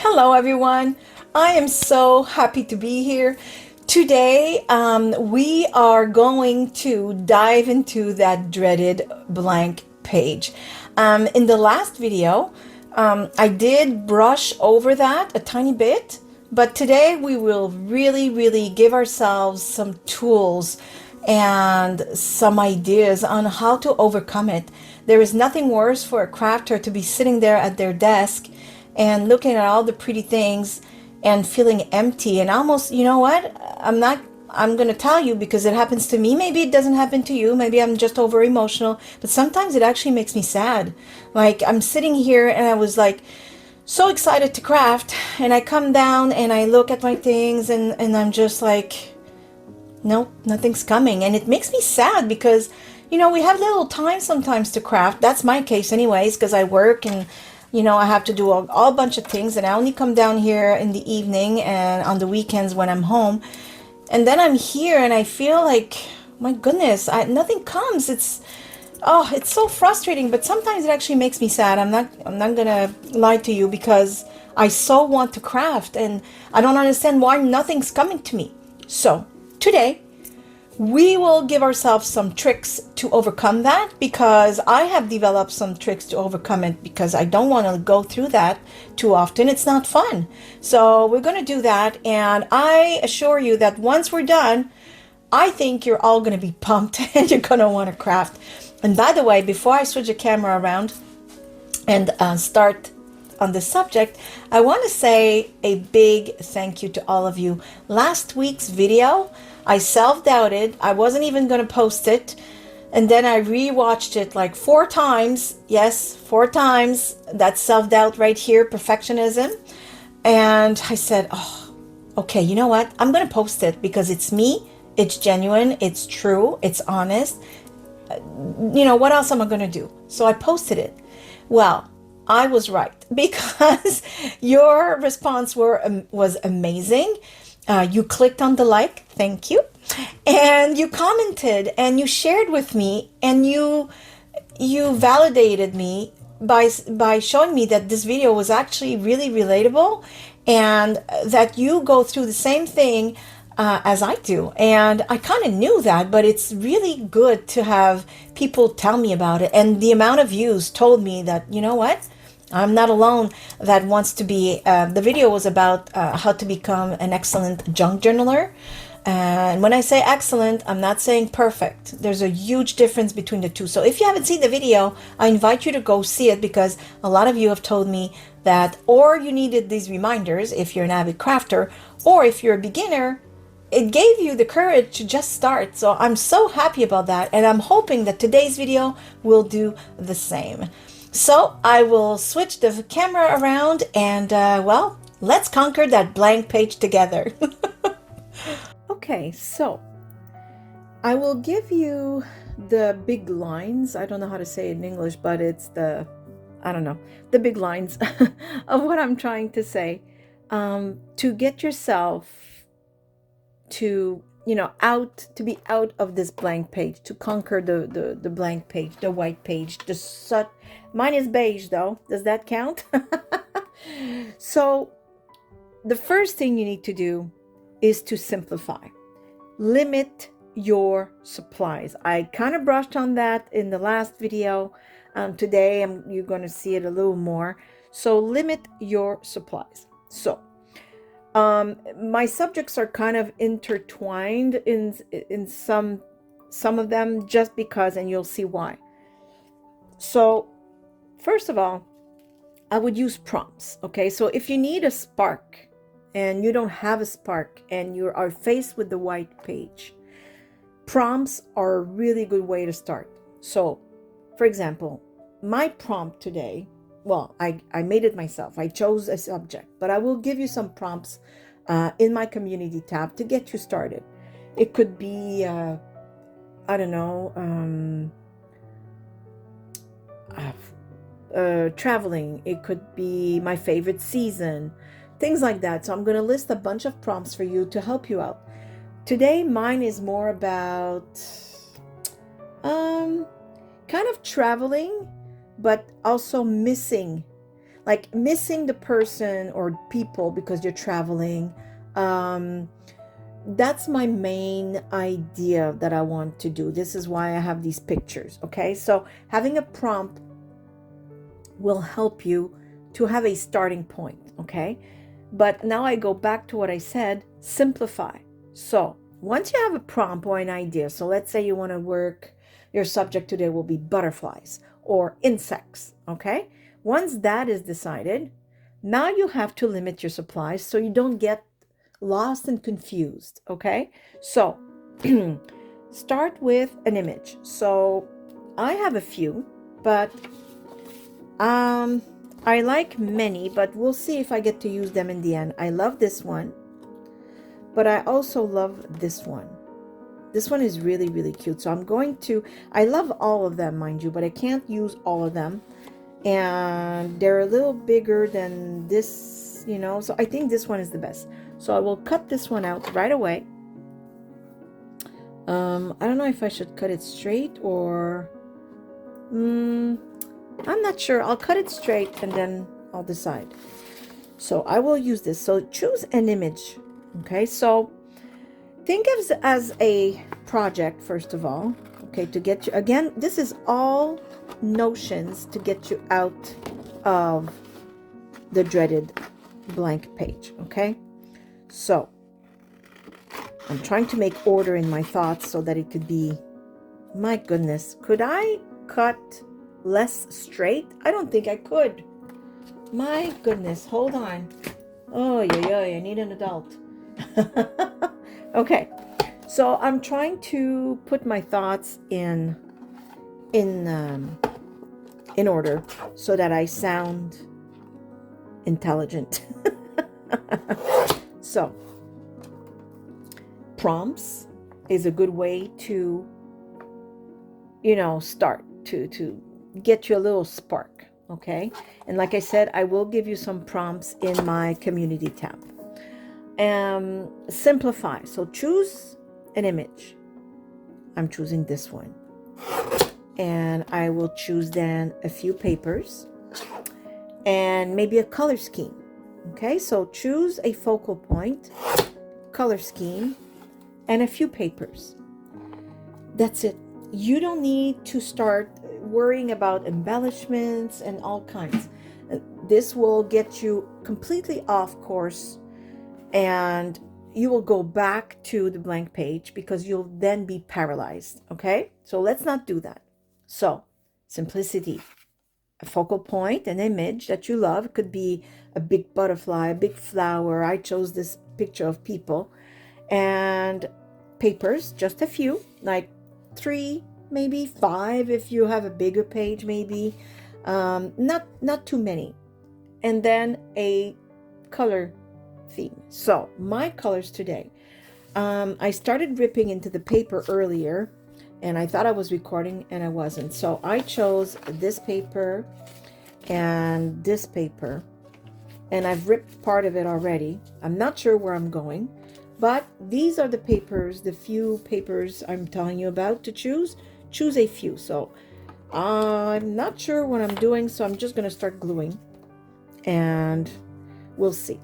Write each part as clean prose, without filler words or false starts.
Hello, everyone. I am so happy to be here. Today, we are going to dive into that dreaded blank page. In the last video, I did brush over that a tiny bit, but today we will really give ourselves some tools and some ideas on how to overcome it. There is nothing worse for a crafter to be sitting there at their desk and looking at all the pretty things and feeling empty and almost, you know what? I'm going to tell you because it happens to me. Maybe it doesn't happen to you. Maybe I'm just over emotional, but sometimes it actually makes me sad. Like I'm sitting here and I was like so excited to craft, and I come down and I look at my things and I'm just like, nope, nothing's coming. And it makes me sad because, we have little time sometimes to craft. That's my case anyways, because I work and, I have to do all bunch of things, and I only come down here in the evening and on the weekends when I'm home. And then I'm here and I feel like, my goodness, nothing comes. It's so frustrating, but sometimes it actually makes me sad. I'm not gonna lie to you because I so want to craft and I don't understand why nothing's coming to me. So today we will give ourselves some tricks to overcome that, because I have developed some tricks to overcome it because I don't want to go through that too often. It's not fun. So we're going to do that. And I assure you that once we're done, I think you're all going to be pumped and you're going to want to craft. And by the way, before I switch the camera around and start on the subject, I want to say a big thank you to all of you. Last week's video, I self-doubted. I wasn't even going to post it. And then I rewatched it like 4 times. Yes, 4 times. That's self-doubt right here, perfectionism. And I said, oh, okay, you know what? I'm going to post it because it's me. It's genuine. It's true. It's honest. What else am I going to do? So I posted it. Well, I was right because your response was amazing. You clicked on the like, thank you, and you commented and you shared with me, and you validated me by showing me that this video was actually really relatable, and that you go through the same thing as I do. And I kind of knew that, but it's really good to have people tell me about it. And the amount of views told me that, you know what? I'm not alone that wants to be, the video was about how to become an excellent junk journaler. And when I say excellent, I'm not saying perfect. There's a huge difference between the two. So if you haven't seen the video, I invite you to go see it, because a lot of you have told me that, or you needed these reminders if you're an avid crafter, or if you're a beginner, it gave you the courage to just start. So I'm so happy about that. And I'm hoping that today's video will do the same. So I will switch the camera around and, well, let's conquer that blank page together. Okay, so I will give you the big lines. I don't know how to say it in English, but it's the big lines of what I'm trying to say, to get yourself to be out of this blank page, to conquer the blank page, the white page. Mine is beige though. Does that count? So the first thing you need to do is to simplify. Limit your supplies. I kind of brushed on that in the last video. Today you're going to see it a little more. So limit your supplies. So my subjects are kind of intertwined in some of them, just because, and you'll see why. So first of all, I would use prompts. Okay, so if you need a spark and you don't have a spark and you are faced with the white page, prompts are a really good way to start. So for example, my prompt today, well, I made it myself. I chose a subject, but I will give you some prompts in my community tab to get you started. It could be, I don't know, traveling. It could be my favorite season, things like that. So I'm going to list a bunch of prompts for you to help you out. Today, mine is more about kind of traveling, but also missing. like missing the person or people because you're traveling. Um, that's my main idea that I want to do. This is why I have these pictures. Okay, so having a prompt will help you to have a starting point. Okay, but now I go back to what I said, simplify. So once you have a prompt or an idea, so let's say you want to work, your subject today will be butterflies or insects. Okay, once that is decided, now you have to limit your supplies so you don't get lost and confused. Okay, so start with an image. So I have a few, but um I like many, but we'll see if I get to use them in the end. I love this one, but I also love this one. This one is really, really cute. So I'm going to, I love all of them, mind you, but I can't use all of them. And they're a little bigger than this, you know, so I think this one is the best. So I will cut this one out right away. I don't know if I should cut it straight or, I'm not sure. I'll cut it straight and then I'll decide. So I will use this. So choose an image. Okay, so think of it as a project, first of all. Okay, to get you, again, this is all notions to get you out of the dreaded blank page. Okay, so I'm trying to make order in my thoughts so that it could be, my goodness, could I cut less straight? I don't think I could. My goodness, hold on. Oh, yeah, I need an adult. Okay, so I'm trying to put my thoughts in order so that I sound intelligent. So prompts is a good way to, you know, start to get you a little spark. Okay, and like I said, I will give you some prompts in my community tab. Simplify. So choose an image. I'm choosing this one, and I will choose then a few papers and maybe a color scheme. Okay, so choose a focal point, color scheme, and a few papers. That's it. You don't need to start worrying about embellishments and all kinds. This will get you completely off course, and you will go back to the blank page because you'll then be paralyzed. Okay, so let's not do that. So simplicity, a focal point, an image that you love. It could be a big butterfly, a big flower. I chose this picture of people. And papers, just a few, like 3, maybe 5 if you have a bigger page, maybe not too many. And then a color theme. So my colors today, I started ripping into the paper earlier and I thought I was recording and I wasn't. So I chose this paper and this paper, and I've ripped part of it already. I'm not sure where I'm going, but these are the papers, the few papers I'm telling you about to choose. Choose a few. So I'm not sure what I'm doing, so I'm just going to start gluing and we'll see.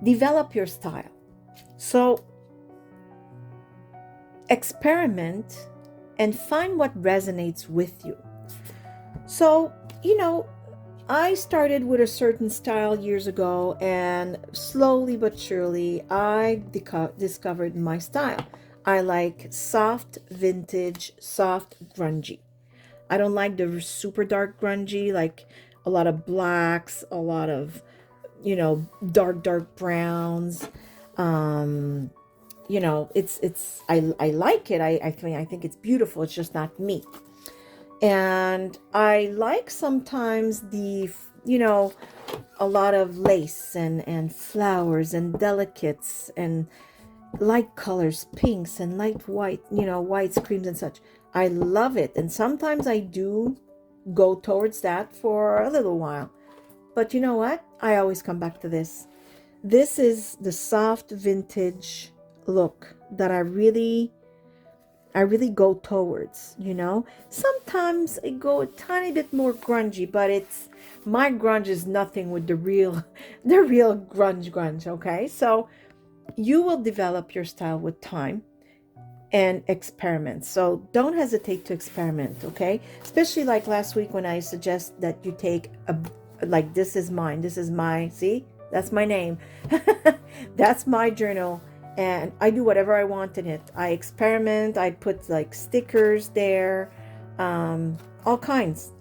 Develop your style. So experiment and find what resonates with you. So, you know, I started with a certain style years ago, and slowly but surely I discovered my style. I like soft vintage, soft grungy. I don't like the super dark grungy, like a lot of blacks, a lot of, you know, dark browns. You know, I like it. I think it's beautiful. It's just not me. And I like sometimes you know, a lot of lace and flowers and delicates and light colors, pinks and light white, you know, whites, creams and such. I love it. And sometimes I do go towards that for a little while. But you know what? I always come back to this. This is the soft vintage look that I really I really go towards, Sometimes I go a tiny bit more grungy, but my grunge is nothing with the real the real grunge, okay? So you will develop your style with time and experiment. So don't hesitate to experiment, okay? Especially like last week when I suggest that you take like, this is mine, this is my, see, that's my name. That's my journal, and I do whatever I want in it. I experiment, I put like stickers there, all kinds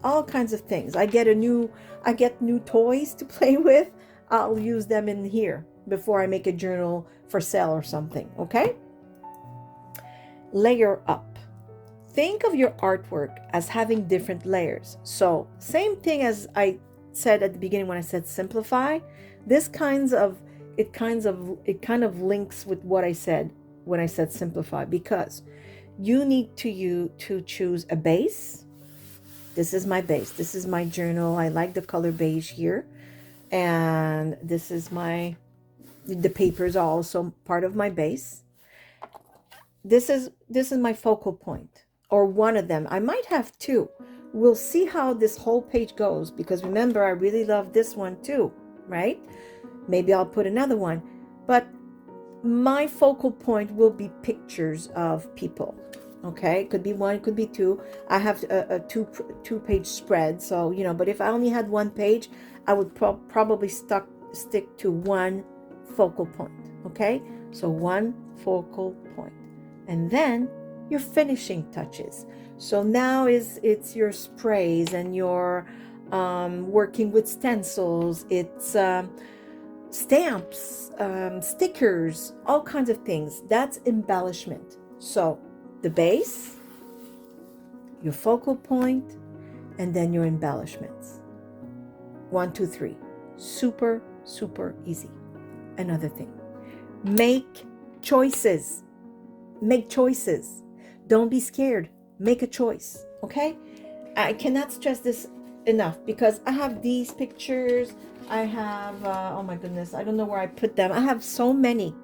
of things. I get new toys to play with. I'll use them in here before I make a journal for sale or something, okay? Layer up. Think of your artwork as having different layers. So same thing as I said at the beginning when I said simplify. It kind of links with what I said when I said simplify, because you need to choose a base. This is my base. This is my journal. I like the color beige here, and the papers are also part of my base. This is my focal point, or one of them. I might have two. We'll see how this whole page goes, because remember, I really love this one too, right? Maybe I'll put another one, but my focal point will be pictures of people. Okay, it could be one, it could be two. I have a two-page spread, so but if I only had one page, I would probably stick to one focal point. Okay, so one focal point, and then your finishing touches. So now it's your sprays and your working with stencils. It's stamps, stickers, all kinds of things. That's embellishment. So the base, your focal point, and then your embellishments. 1, 2, 3. Super, super easy. Another thing, make choices. Make choices. Don't be scared. Make a choice. Okay? I cannot stress this enough, because I have these pictures. I have, oh my goodness, I don't know where I put them. I have so many.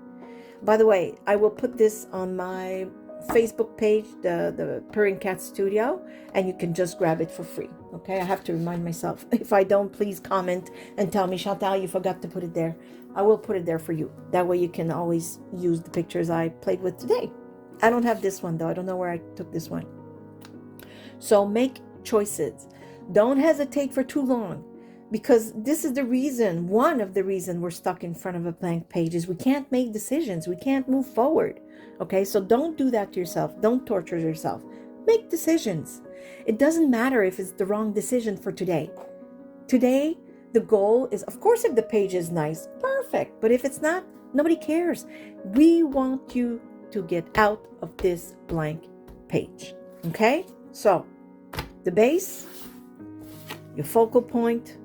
By the way, I will put this on my Facebook page, the Purring Cat Studio, and you can just grab it for free. Okay, I have to remind myself. If I don't, please comment and tell me, Chantal, you forgot to put it there. I will put it there for you. That way you can always use the pictures I played with today. I don't have this one though. I don't know where I took this one. So make choices. Don't hesitate for too long, because this is one of the reasons we're stuck in front of a blank page is we can't make decisions. We can't move forward. Okay, so don't do that to yourself. Don't torture yourself. Make decisions. It doesn't matter if it's the wrong decision for today. Today, the goal is, of course, if the page is nice, perfect. But if it's not, nobody cares. We want you to get out of this blank page. Okay, so the base, your focal point,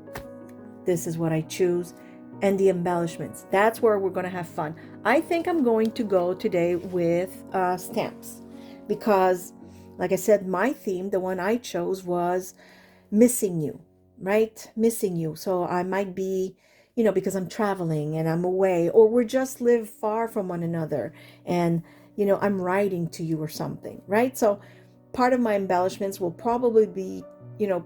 this is what I choose, and the embellishments. That's where we're going to have fun. I think I'm going to go today with stamps, because like I said, my theme, the one I chose, was missing you, right? Missing you. So I might be, because I'm traveling and I'm away, or we just live far from one another, and I'm writing to you or something, right? So part of my embellishments will probably be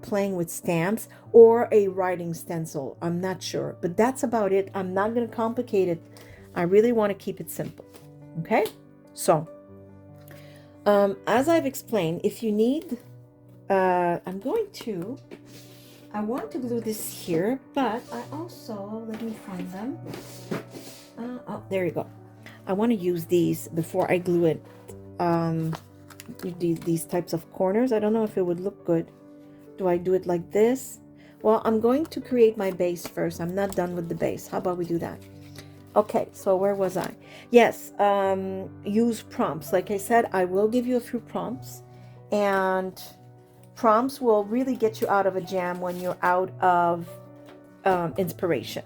playing with stamps or a writing stencil. I'm not sure, but that's about it. I'm not going to complicate it. I really want to keep it simple. Okay, so as I've explained, if you need, I want to glue this here, but I also, let me find them. Oh, there you go. I want to use these before I glue it. These types of corners. I don't know if it would look good. Do I do it like this? Well, I'm going to create my base first. I'm not done with the base. How about we do that? Okay, so where was I? Yes, use prompts. Like I said, I will give you a few prompts, and prompts will really get you out of a jam when you're out of inspiration.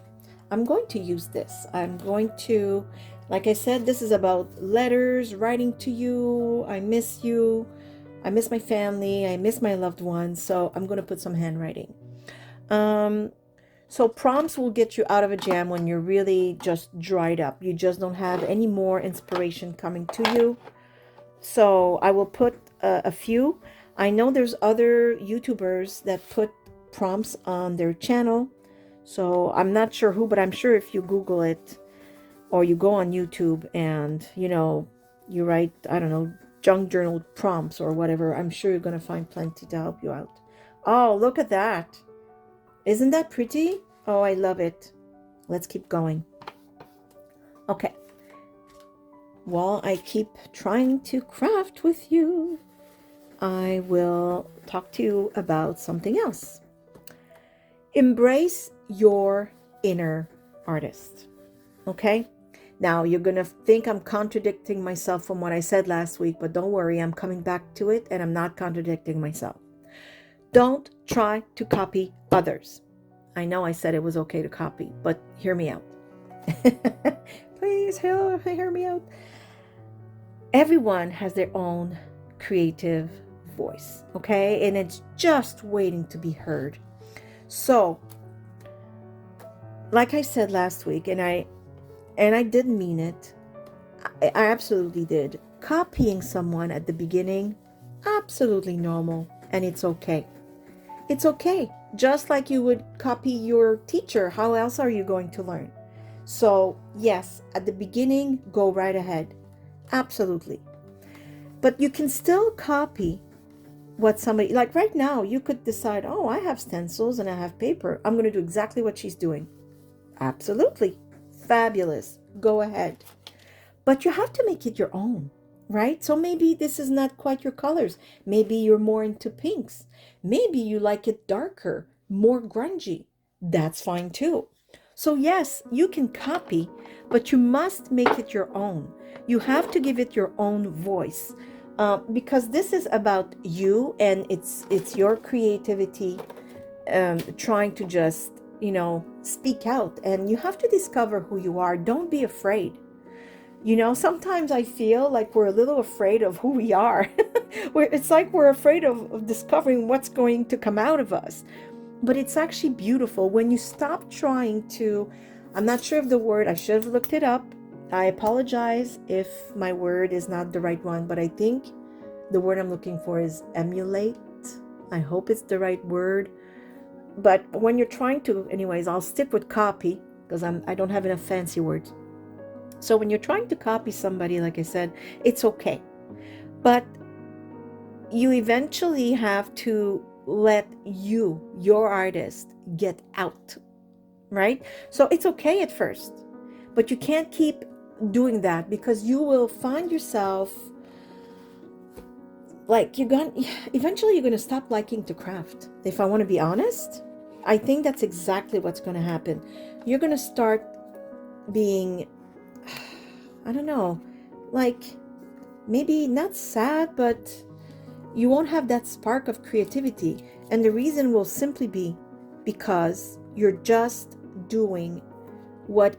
I'm going to use this. I'm going to, like I said, this is about letters, writing to you. I miss you. I miss my family. I miss my loved ones. So I'm going to put some handwriting. So prompts will get you out of a jam when you're really just dried up. You just don't have any more inspiration coming to you. So I will put a few. I know there's other YouTubers that put prompts on their channel. So I'm not sure who, but I'm sure if you Google it or you go on YouTube and, you write, I don't know, junk journal prompts or whatever, I'm sure you're going to find plenty to help you out. Oh, look at that. Isn't that pretty? Oh, I love it. Let's keep going. Okay. While I keep trying to craft with you, I will talk to you about something else. Embrace your inner artist. Okay? Now, you're going to think I'm contradicting myself from what I said last week, but don't worry, I'm coming back to it and I'm not contradicting myself. Don't try to copy others. I know I said it was okay to copy, but hear me out. Please hear me out. Everyone has their own creative voice, okay? And it's just waiting to be heard. So, like I said last week, and I didn't mean it. I absolutely did. Copying someone at the beginning, absolutely normal, and it's okay. It's okay. Just like you would copy your teacher, how else are you going to learn? So, yes, at the beginning, go right ahead. Absolutely. But you can still copy what somebody, like right now, you could decide, oh, I have stencils and I have paper. I'm going to do exactly what she's doing. Absolutely. Fabulous. Go ahead. But you have to make it your own, right? So maybe this is not quite your colors. Maybe you're more into pinks. Maybe you like it darker, more grungy. That's fine too. So yes, you can copy, but you must make it your own. You have to give it your own voice, because this is about you, and it's your creativity, trying to just speak out, and you have to discover who you are. Don't be afraid. Sometimes I feel like we're a little afraid of who we are. It's like we're afraid of discovering what's going to come out of us. But it's actually beautiful when you stop trying to, I'm not sure of the word, I should have looked it up. I apologize if my word is not the right one, but I think the word I'm looking for is emulate. I hope it's the right word. But when you're trying to, anyways, I'll stick with copy because I don't have enough fancy words. So when you're trying to copy somebody, like I said, it's okay. But you eventually have to let your artist, get out, right? So it's okay at first, but you can't keep doing that because you will find yourself like eventually you're going to stop liking to craft. If I want to be honest, I think that's exactly what's going to happen. You're going to start being, I don't know, like maybe not sad, but you won't have that spark of creativity. And the reason will simply be because you're just doing what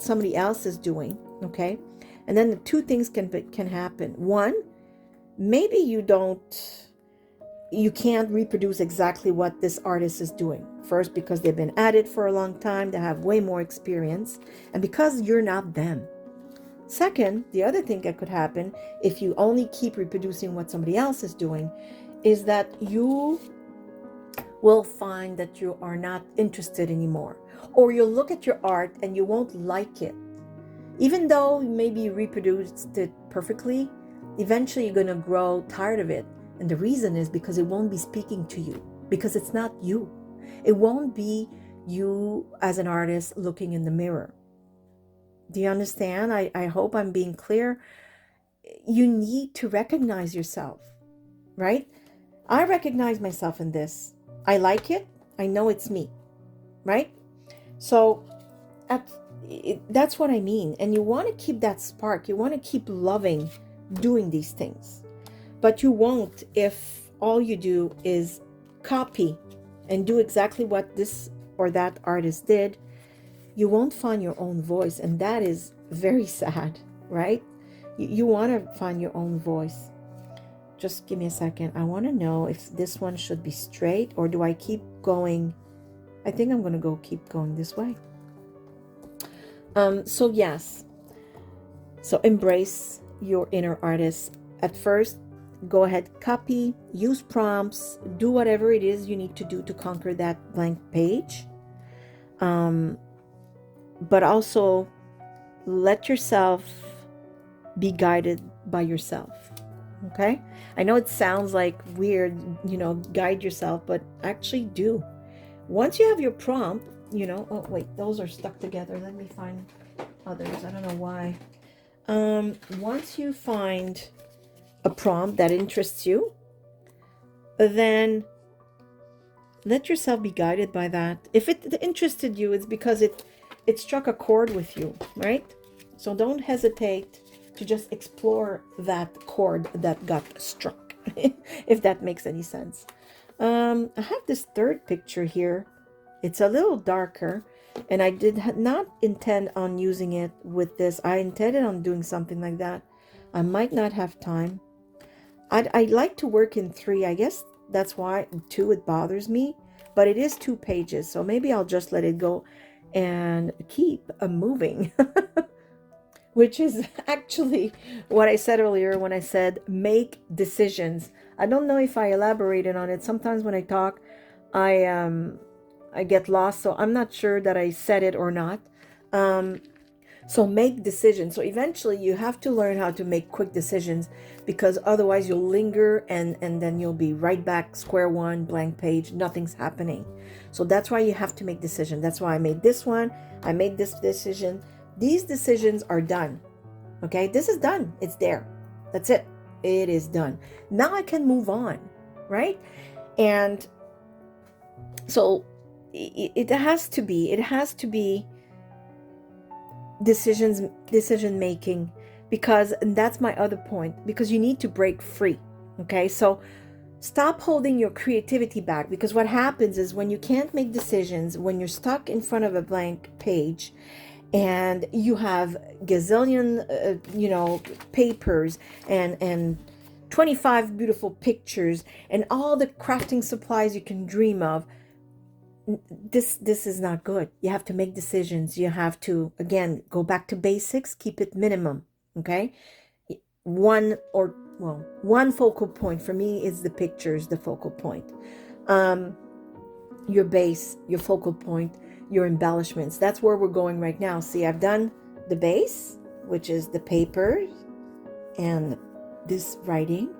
somebody else is doing, okay? And then the two things can happen. One, maybe you can't reproduce exactly what this artist is doing. First, because they've been at it for a long time, they have way more experience, and because you're not them. Second, the other thing that could happen if you only keep reproducing what somebody else is doing is that you will find that you are not interested anymore, or you'll look at your art and you won't like it. Even though maybe you reproduced it perfectly, eventually you're going to grow tired of it. And the reason is because it won't be speaking to you, because it's not you. It won't be you as an artist looking in the mirror. Do you understand? I hope I'm being clear. You need to recognize yourself, right? I recognize myself in this. I like it. I know it's me, right? So that's what I mean. And you want to keep that spark. You want to keep loving doing these things. But you won't if all you do is copy and do exactly what this or that artist did. You won't find your own voice, and that is very sad, right? You want to find your own voice. Just give me a second. I want to know if this one should be straight or do I keep going? I think I'm going to keep going this way. So yes. So embrace your inner artist. at first, go ahead, copy, use prompts, do whatever it is you need to do to conquer that blank page. But also let yourself be guided by yourself. Okay? I know it sounds like weird, guide yourself, but actually do. Once you have your prompt, oh wait, those are stuck together. Let me find others. I don't know why. Once you find a prompt that interests you, then let yourself be guided by that. If it interested you, it's because it struck a chord with you, right? So don't hesitate to just explore that chord that got struck, if that makes any sense. I have this third picture here. It's a little darker, and I did not intend on using it with this. I intended on doing something like that. I might not have time. I like to work in 3. I guess that's why 2, it bothers me, but it is 2 pages, so maybe I'll just let it go and keep moving. Which is actually what I said earlier when I said make decisions. I don't know if I elaborated on it. Sometimes when I talk, I get lost, so I'm not sure that I said it or not. So make decisions. So eventually you have to learn how to make quick decisions, because otherwise you'll linger and then you'll be right back square one, blank page, nothing's happening. So that's why you have to make decisions. That's why I made this one. I made this decision. These decisions are done. Okay, this is done. It's there. That's it. It is done. Now I can move on, right? And so it has to be decision making, because that's my other point, because you need to break free. Okay, so stop holding your creativity back, because what happens is when you can't make decisions, when you're stuck in front of a blank page and you have gazillion papers and 25 beautiful pictures and all the crafting supplies you can dream of, this is not good. You have to make decisions. You have to, again, go back to basics, keep it minimum. Okay, one focal point for me is the pictures, the focal point. Your base, your focal point, your embellishments. That's where we're going right now. See, I've done the base, which is the papers and this writing,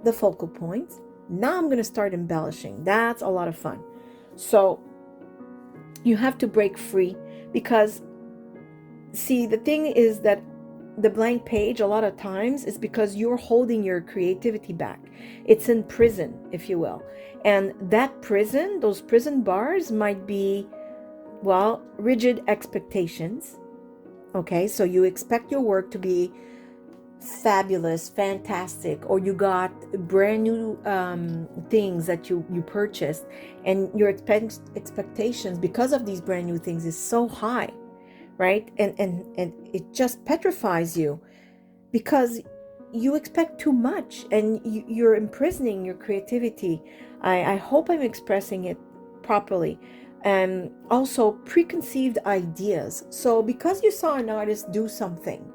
the focal points. Now I'm going to start embellishing. That's a lot of fun. So you have to break free, because see, the thing is that the blank page a lot of times is because you're holding your creativity back. It's in prison, if you will. And that prison, those prison bars might be, well, rigid expectations. Okay, so you expect your work to be fabulous, fantastic, or you got brand new things that you purchased, and your expectations because of these brand new things is so high, right? And it just petrifies you, because you expect too much and you're imprisoning your creativity. I hope I'm expressing it properly. And also preconceived ideas. So because you saw an artist do something,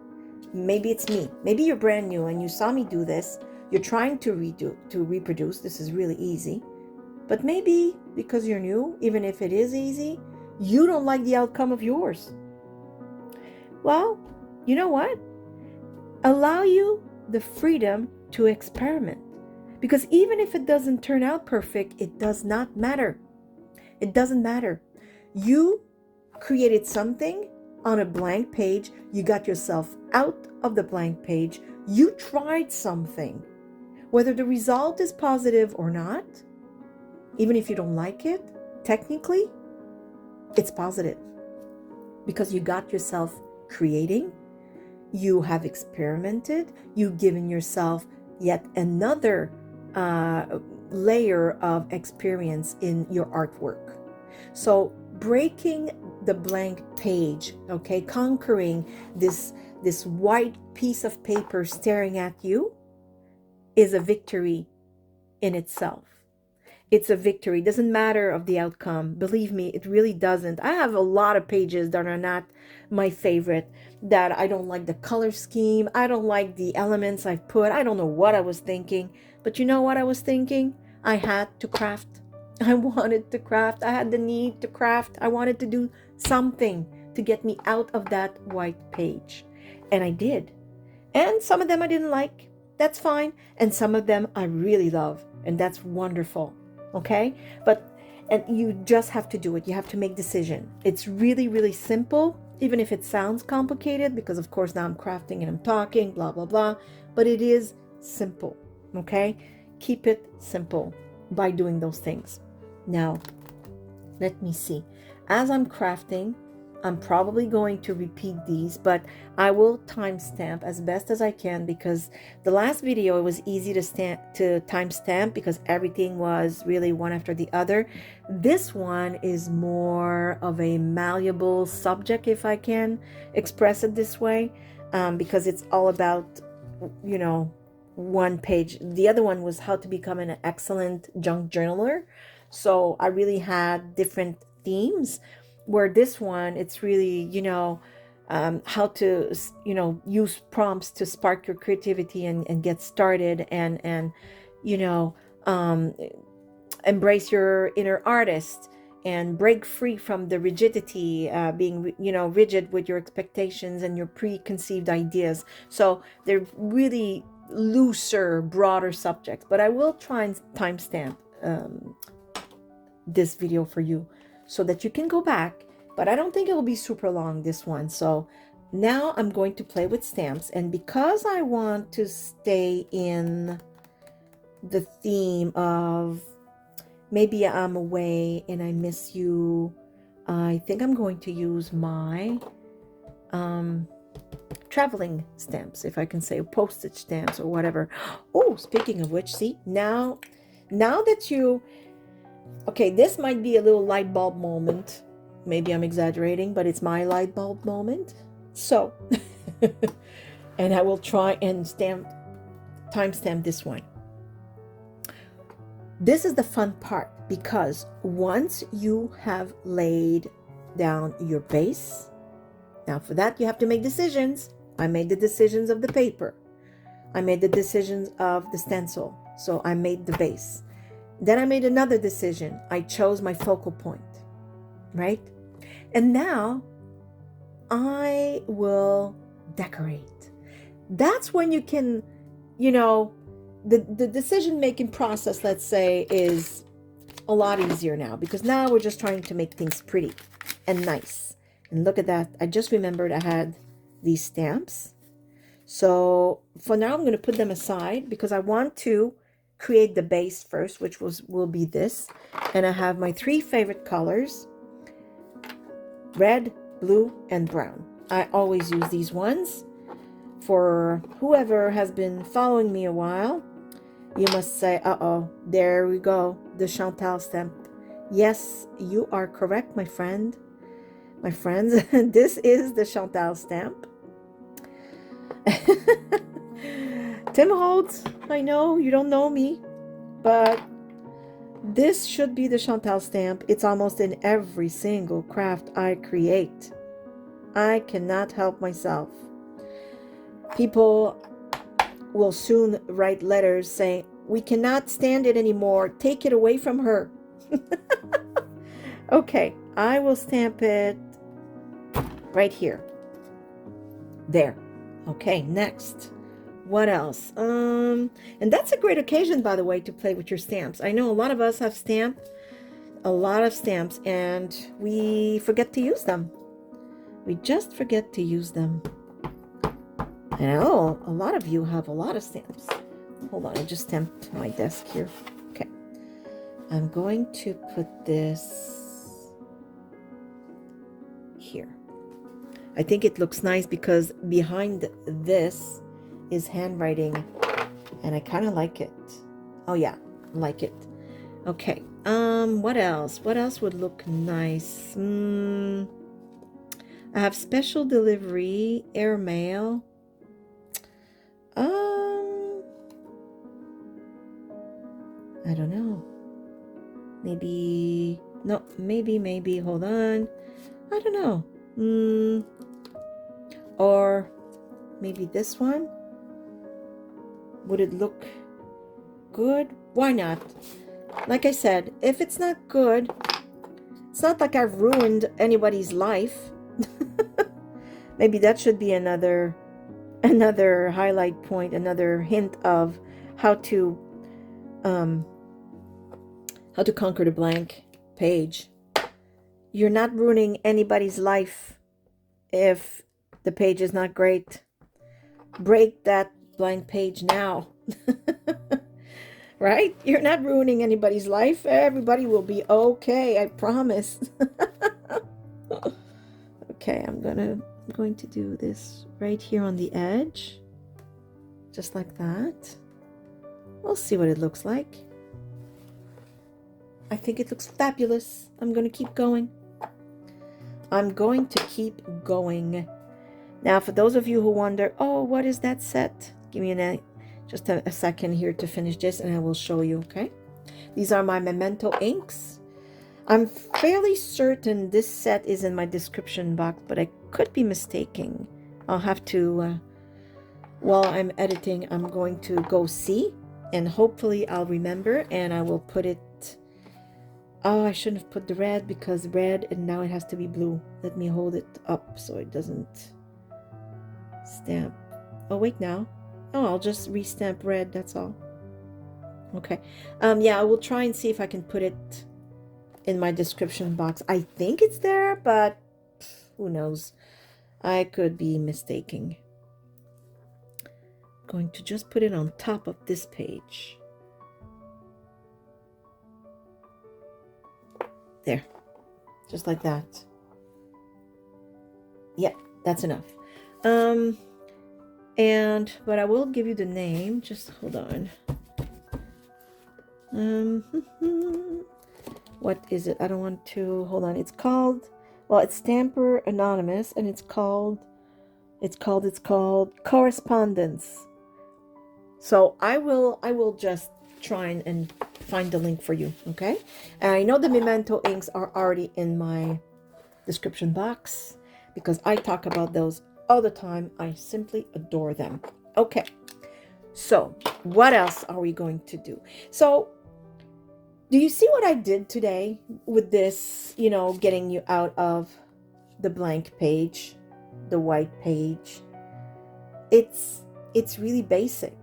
maybe it's me, maybe you're brand new and you saw me do this, you're trying to reproduce, this is really easy, but maybe because you're new, even if it is easy, you don't like the outcome of yours. Well, you know what? Allow you the freedom to experiment, because even if it doesn't turn out perfect, it does not matter. It doesn't matter. You created something on a blank page. You got yourself out of the blank page. You tried something. Whether the result is positive or not, even if you don't like it, technically, it's positive, because you got yourself creating. You have experimented. You've given yourself yet another layer of experience in your artwork. So breaking the blank page, okay, conquering this white piece of paper staring at you, is a victory in itself. it's a victory. It doesn't matter of the outcome. Believe me, it really doesn't. I have a lot of pages that are not my favorite, that I don't like the color scheme. I don't like the elements I've put. I don't know what I was thinking. But you know what I was thinking? I had to craft. I wanted to craft. I had the need to craft. I wanted to do something to get me out of that white page. And I did. And some of them I didn't like. That's fine. And some of them I really love. And that's wonderful. Okay? And you just have to do it. You have to make decision. It's really, really simple, even if it sounds complicated, because of course now I'm crafting and I'm talking, blah, blah, blah. But it is simple. Okay? Keep it simple by doing those things. Now, let me see. As I'm crafting, I'm probably going to repeat these, but I will timestamp as best as I can, because the last video, it was easy to timestamp because everything was really one after the other. This one is more of a malleable subject, if I can express it this way, because it's all about, one page. The other one was how to become an excellent junk journaler. So I really had different themes, where this one, it's really, how to, use prompts to spark your creativity and get started, and embrace your inner artist and break free from the rigidity, being, rigid with your expectations and your preconceived ideas. So they're really looser, broader subjects, but I will try and timestamp this video for you so that you can go back, but I don't think it will be super long, this one. So now I'm going to play with stamps, and because I want to stay in the theme of maybe I'm away and I miss you, I think I'm going to use my traveling stamps, if I can say, postage stamps or whatever. Oh, speaking of which, see, now that you, okay, this might be a little light bulb moment. Maybe I'm exaggerating, but it's my light bulb moment. So, and I will try and timestamp this one. This is the fun part, because once you have laid down your base, now for that you have to make decisions. I made the decisions of the paper. I made the decisions of the stencil. So I made the base. Then I made another decision. I chose my focal point, right? And now I will decorate. That's when you can, the decision-making process, let's say, is a lot easier now, because now we're just trying to make things pretty and nice. And look at that. I just remembered I had these stamps. So for now, I'm going to put them aside because I want to create the base first, which will be this. And I have my 3 favorite colors: red, blue, and brown. I always use these ones. For whoever has been following me a while, you must say, uh-oh, there we go, the Chantal stamp. Yes, you are correct, my friends. This is the Chantal stamp. Tim Holtz, I know you don't know me, but this should be the Chantal stamp. It's almost in every single craft I create. I cannot help myself. People will soon write letters saying, we cannot stand it anymore. Take it away from her. Okay, I will stamp it right here. There. Okay, next. What else? And that's a great occasion, by the way, to play with your stamps. I know a lot of us have a lot of stamps, and we forget to use them. We just forget to use them. I know a lot of you have a lot of stamps. Hold on, I just stamped my desk here. Okay. I'm going to put this here. I think it looks nice because behind this is handwriting, and I kind of like it. Oh yeah, like it. Okay. What else? What else would look nice? I have special delivery, airmail. I don't know. Maybe, no, maybe, hold on. I don't know. Or maybe this one. Would it look good? Why not? Like I said, if it's not good, it's not like I've ruined anybody's life. Maybe that should be another highlight point, another hint of how to conquer the blank page. You're not ruining anybody's life if the page is not great. Break that blank page now. Right? You're not ruining anybody's life. Everybody will be okay, I promise. Okay, I'm going to do this right here on the edge. Just like that. We'll see what it looks like. I think it looks fabulous. I'm going to keep going. I'm going to keep going. Now, for those of you who wonder, oh, what is that set? Give me just a second here to finish this and I will show you, okay? These are my Memento inks. I'm fairly certain this set is in my description box, but I could be mistaken. I'll have to, while I'm editing, I'm going to go see, and hopefully I'll remember, and I will put it. Oh, I shouldn't have put the red because red, and now it has to be blue. Let me hold it up so it doesn't stamp. Oh, wait now. Oh, I'll just restamp red, that's all. Okay. Yeah, I will try and see if I can put it in my description box. I think it's there, but who knows? I could be mistaken. I'm going to just put it on top of this page. There. Just like that. Yeah, that's enough. But I will give you the name. Just hold on. What is it? I don't want to, hold on. It's called, well, it's Stamper Anonymous, and it's called Correspondence. So I will just try and find the link for you, okay? And I know the Memento inks are already in my description box because I talk about those all the time. I simply adore them. Okay, so what else are we going to do? So do you see what I did today with this, you know, getting you out of the blank page, the white page? It's really basic.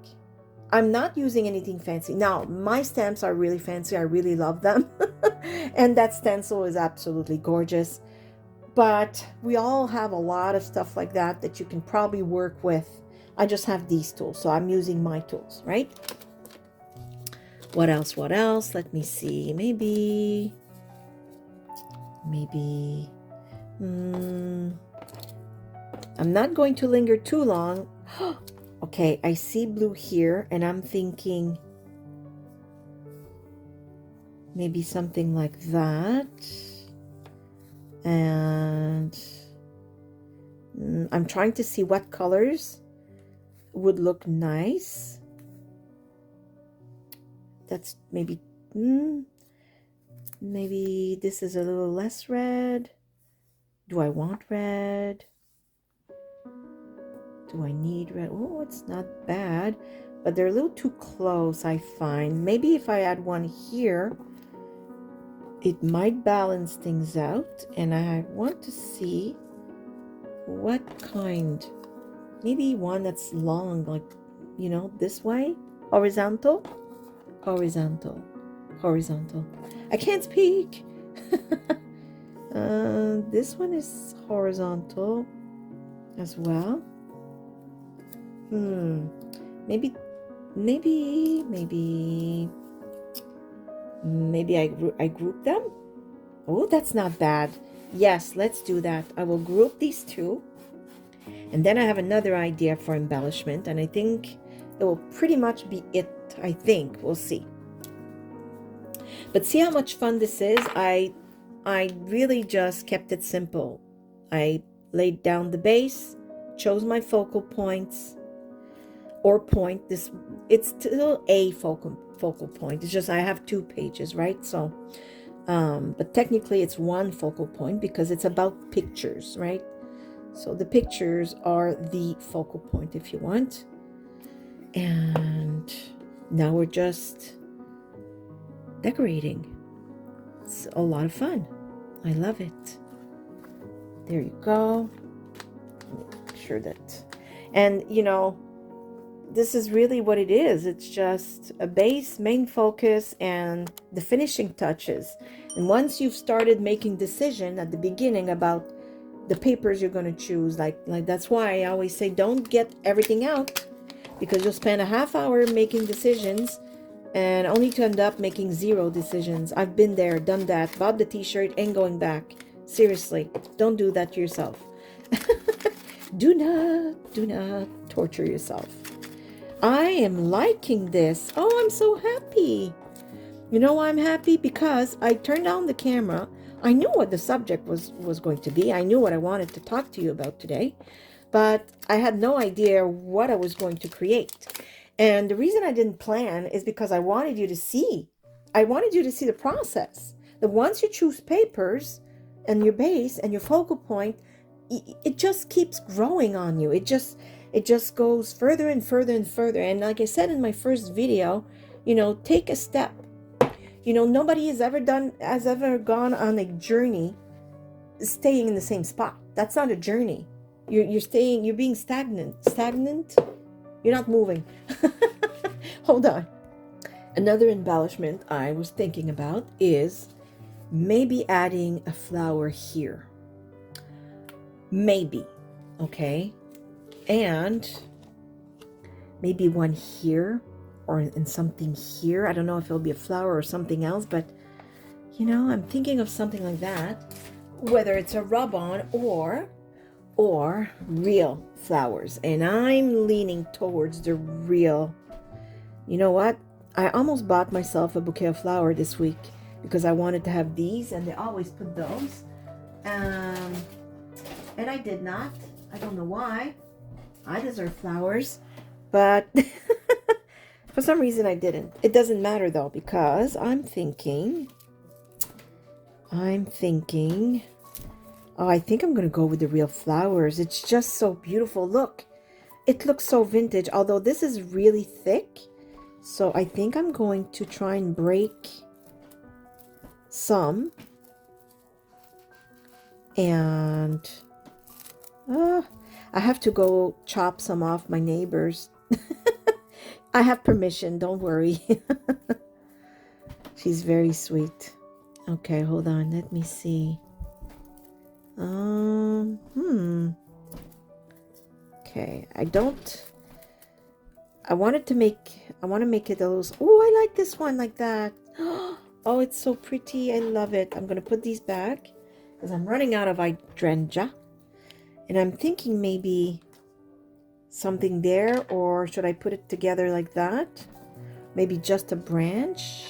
I'm not using anything fancy. Now, my stamps are really fancy. I really love them. And that stencil is absolutely gorgeous. But we all have a lot of stuff like that you can probably work with. I just have these tools, so I'm using my tools, right? What else? Let me see. Maybe. I'm not going to linger too long. Okay, I see blue here, and I'm thinking maybe something like that. And I'm trying to see what colors would look nice. That's maybe this is a little less red. Do I want red? Do I need red? Oh, it's not bad, but they're a little too close, I find. Maybe if I add one here, it might balance things out. And I want to see what kind. Maybe one that's long, like, you know, this way. Horizontal. I can't speak. This one is horizontal as well. Maybe I group them. Oh, that's not bad. Yes, let's do that. I will group these two. And then I have another idea for embellishment, and I think it will pretty much be it. I think we'll see. But see how much fun this is. I really just kept it simple. I laid down the base, chose my focal points. or point. This, it's still a focal point. It's just I have 2 pages, right? So but technically it's one focal point because it's about pictures, right? So the pictures are the focal point if you want. And now we're just decorating. It's a lot of fun. I love it. There you go. Make sure that, and you know, this is really what it is. It's just a base, main focus, and the finishing touches. And once you've started making decision at the beginning about the papers you're going to choose, like that's why I always say don't get everything out, because you'll spend a half hour making decisions and only to end up making 0 decisions. I've been there, done that, bought the t-shirt and going back. Seriously, don't do that to yourself. Do not torture yourself. I am liking this. Oh, I'm so happy. You know why I'm happy? Because I turned on the camera. I knew what the subject was going to be. I knew what I wanted to talk to you about today, but I had no idea what I was going to create. And the reason I didn't plan is because I wanted you to see. I wanted you to see the process. That once you choose papers and your base and your focal point, it just keeps growing on you. It just goes further and further and further. And like I said in my first video, you know, take a step. You know, nobody has ever gone on a journey staying in the same spot. That's not a journey. You're being stagnant. You're not moving. Hold on. Another embellishment I was thinking about is maybe adding a flower here. Maybe. Okay. And maybe one here or in something here. I don't know if it'll be a flower or something else, but you know, I'm thinking of something like that, whether it's a rub-on or real flowers. And I'm leaning towards the real. You know what? I almost bought myself a bouquet of flowers this week because I wanted to have these, and they always put those. And I did not. I don't know why. I deserve flowers, but for some reason I didn't. It doesn't matter though, because I'm thinking, oh, I think I'm going to go with the real flowers. It's just so beautiful. Look, it looks so vintage, although this is really thick. So I think I'm going to try and break some. And I have to go chop some off my neighbors. I have permission, don't worry. She's very sweet. Okay, hold on, let me see. Okay, I want to make it those. Oh, I like this one like that. Oh, it's so pretty. I love it. I'm going to put these back because I'm running out of hydrangea. And I'm thinking maybe something there, or should I put it together like that? Maybe just a branch.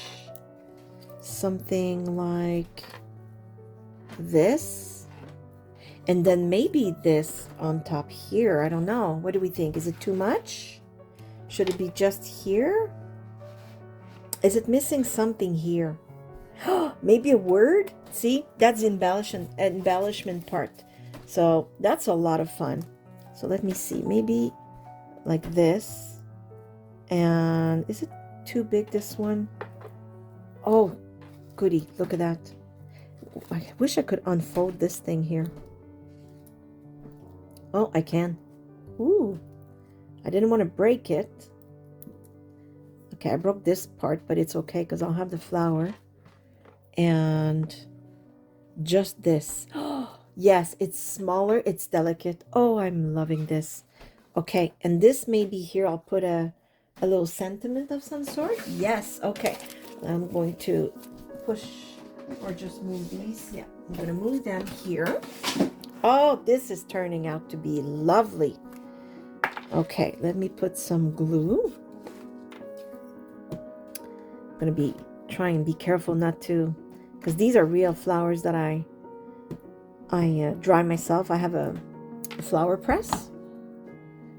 Something like this. And then maybe this on top here. I don't know. What do we think? Is it too much? Should it be just here? Is it missing something here? Maybe a word? See, that's the embellishment part. So that's a lot of fun. So let me see. Maybe like this. And is it too big, this one? Oh, goody. Look at that. I wish I could unfold this thing here. Oh, I can. Ooh. I didn't want to break it. Okay, I broke this part, but it's okay because I'll have the flower. And just this. Oh, yes, it's smaller. It's delicate. Oh, I'm loving this. Okay, and this maybe here I'll put a little sentiment of some sort. Yes, okay. I'm going to push or just move these. Yeah, I'm going to move them here. Oh, this is turning out to be lovely. Okay, let me put some glue. I'm going to be trying and be careful not to, because these are real flowers that I dry myself. I have a flower press,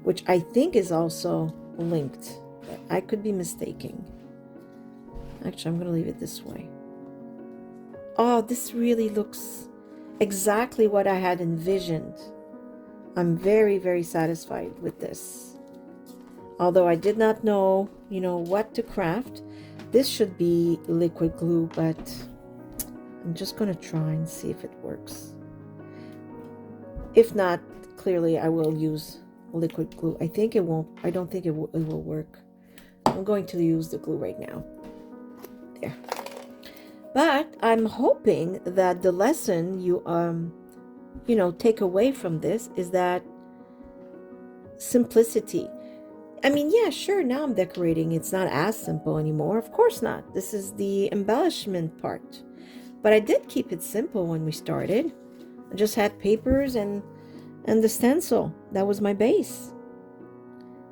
which I think is also linked, but I could be mistaken. Actually, I'm going to leave it this way. Oh, this really looks exactly what I had envisioned. I'm very, very satisfied with this. Although I did not know, what to craft. This should be liquid glue, but I'm just going to try and see if it works. If not, clearly I will use liquid glue. I think it won't. I don't think it will work. I'm going to use the glue right now. There. But I'm hoping that the lesson you take away from this is that simplicity. I mean, yeah, sure, now I'm decorating. It's not as simple anymore. Of course not. This is the embellishment part. But I did keep it simple when we started. I just had papers and the stencil. That was my base.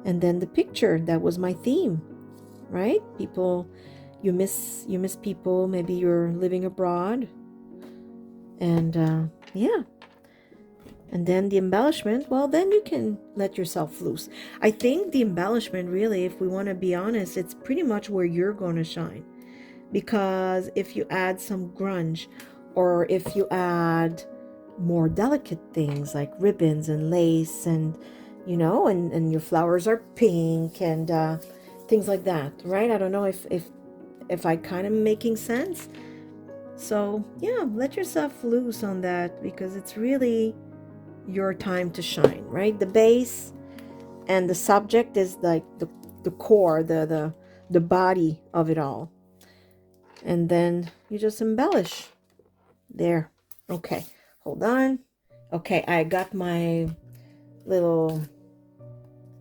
And then the picture, that was my theme, right? People, you miss people. Maybe you're living abroad. And yeah. And then the embellishment, well, then you can let yourself loose. I think the embellishment, really, if we want to be honest, it's pretty much where you're going to shine. Because if you add some grunge, or if you add more delicate things like ribbons and lace and, and your flowers are pink and things like that, right? I don't know if I kind of making sense. So, yeah, let yourself loose on that because it's really your time to shine, right? The base and the subject is like the core, the body of it all. And then you just embellish. There. Okay, hold on. Okay, I got my little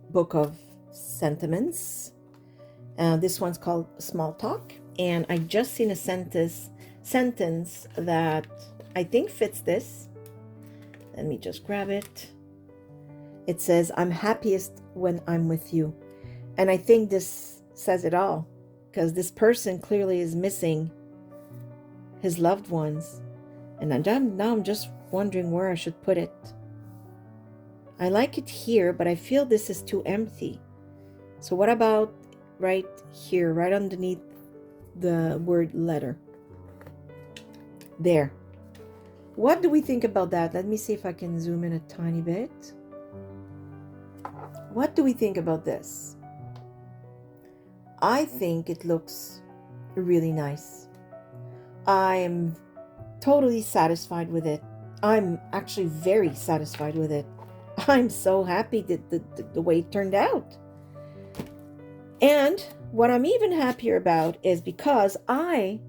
book of sentiments. This one's called Small Talk, and I just seen a sentence that I think fits this. Let me just grab it. It says, I'm happiest when I'm with you. And I think this says it all, because this person clearly is missing his loved ones. And now I'm just wondering where I should put it. I like it here, but I feel this is too empty. So what about right here, right underneath the word letter? There. What do we think about that? Let me see if I can zoom in a tiny bit. What do we think about this? I think it looks really nice. I am totally satisfied with it. I'm actually very satisfied with it. I'm so happy that the way it turned out. And what I'm even happier about is because I'm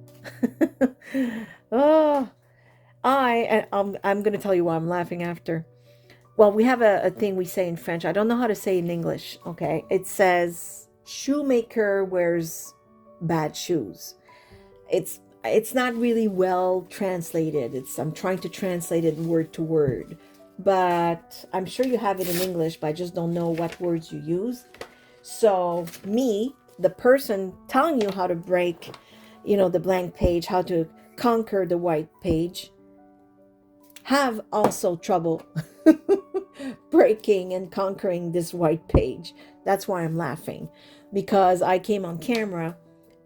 going to tell you why I'm laughing after. Well, we have a thing we say in French. I don't know how to say it in English, okay? It says, shoemaker wears bad shoes. It's not really well translated. I'm trying to translate it word to word. But I'm sure you have it in English, but I just don't know what words you use. So me, the person telling you how to break, the blank page, how to conquer the white page, have also trouble breaking and conquering this white page. That's why I'm laughing, because I came on camera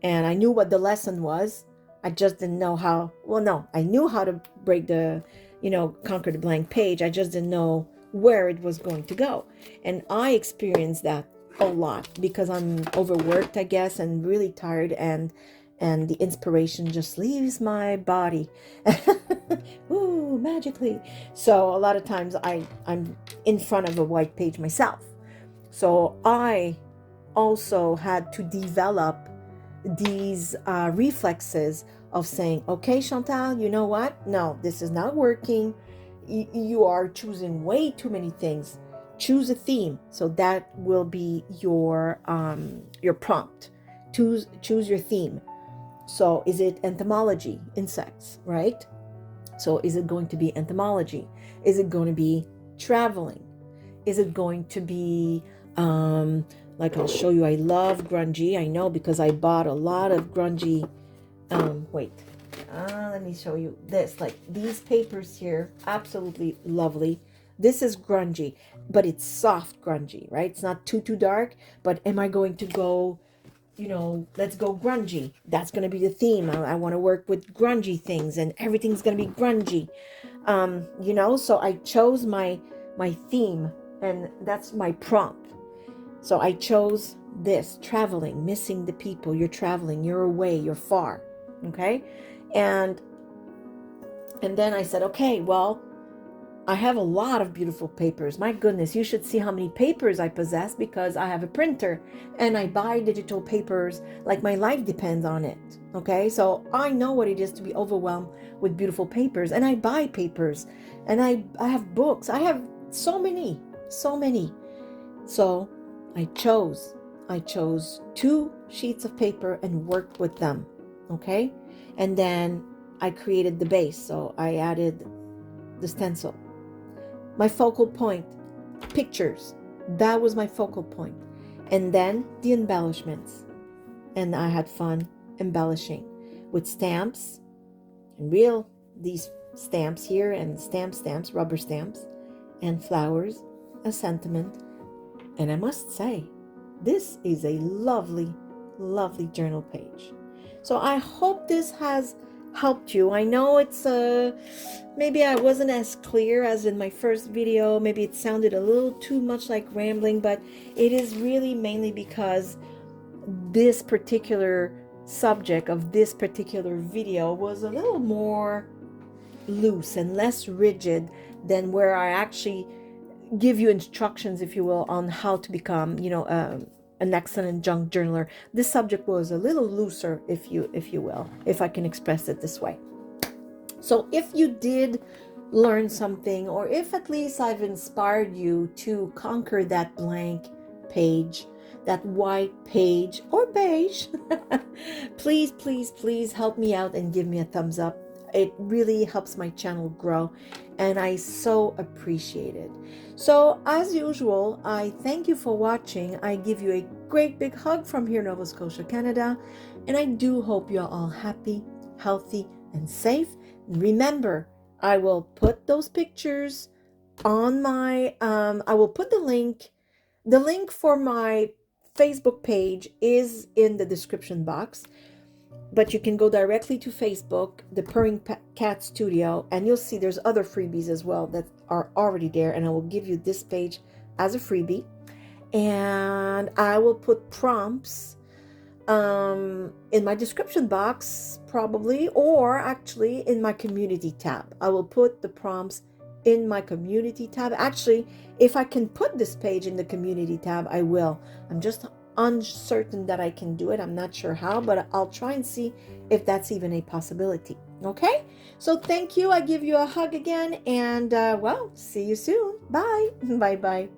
and I knew what the lesson was. I just didn't know how. Well, no, I knew how to break conquer the blank page. I just didn't know where it was going to go. And I experienced that a lot because I'm overworked, I guess, and really tired, and the inspiration just leaves my body. Ooh, magically. So a lot of times I'm in front of a white page myself. So I also had to develop these reflexes of saying, okay, Chantal, you know what? No, this is not working. You are choosing way too many things. Choose a theme. So that will be your prompt. Choose your theme. So is it entomology, insects, right? So is it going to be entomology? Is it going to be traveling? Is it going to be, like I'll show you, I love grungy. I know because I bought a lot of grungy, let me show you this. Like these papers here, absolutely lovely. This is grungy, but it's soft grungy, right? It's not too dark, but am I going to go, let's go grungy. That's going to be the theme. I want to work with grungy things and everything's going to be grungy. So I chose my theme, and that's my prompt. So I chose this: traveling, missing the people. You're traveling, you're away, you're far. Okay? And then I said, okay, well, I have a lot of beautiful papers. My goodness, you should see how many papers I possess, because I have a printer and I buy digital papers like my life depends on it. Okay, so I know what it is to be overwhelmed with beautiful papers, and I buy papers, and I have books. I have so many. So I chose 2 sheets of paper and worked with them. Okay, and then I created the base. So I added the stencil. My focal point, pictures. That was my focal point. And then the embellishments. And I had fun embellishing with stamps and these stamps here, and stamps, rubber stamps, and flowers, a sentiment. And I must say, this is a lovely, lovely journal page. So I hope this has helped you. I know it's maybe I wasn't as clear as in my first video. Maybe it sounded a little too much like rambling, but it is really mainly because this particular subject of this particular video was a little more loose and less rigid than where I actually give you instructions, if you will, on how to become, an excellent junk journaler. This subject was a little looser, if you will, if I can express it this way. So if you did learn something, or if at least I've inspired you to conquer that blank page, that white page or beige, please help me out and give me a thumbs up. It really helps my channel grow, and I so appreciate it. So as usual, I thank you for watching. I give you a great big hug from here, Nova Scotia, Canada, and I do hope you're all happy, healthy, and safe. Remember, I will put those pictures on my I will put the link for my Facebook page is in the description box, but you can go directly to Facebook, the Purring Cat Studio, and you'll see there's other freebies as well that are already there, and I will give you this page as a freebie. And I will put prompts in my description box, probably, or actually in my community tab. I will put the prompts in my community tab. Actually, if I can put this page in the community tab, I will. I'm just uncertain that I can do it. I'm not sure how, but I'll try and see if that's even a possibility. Okay, so thank you. I give you a hug again, and well, see you soon. Bye. Bye.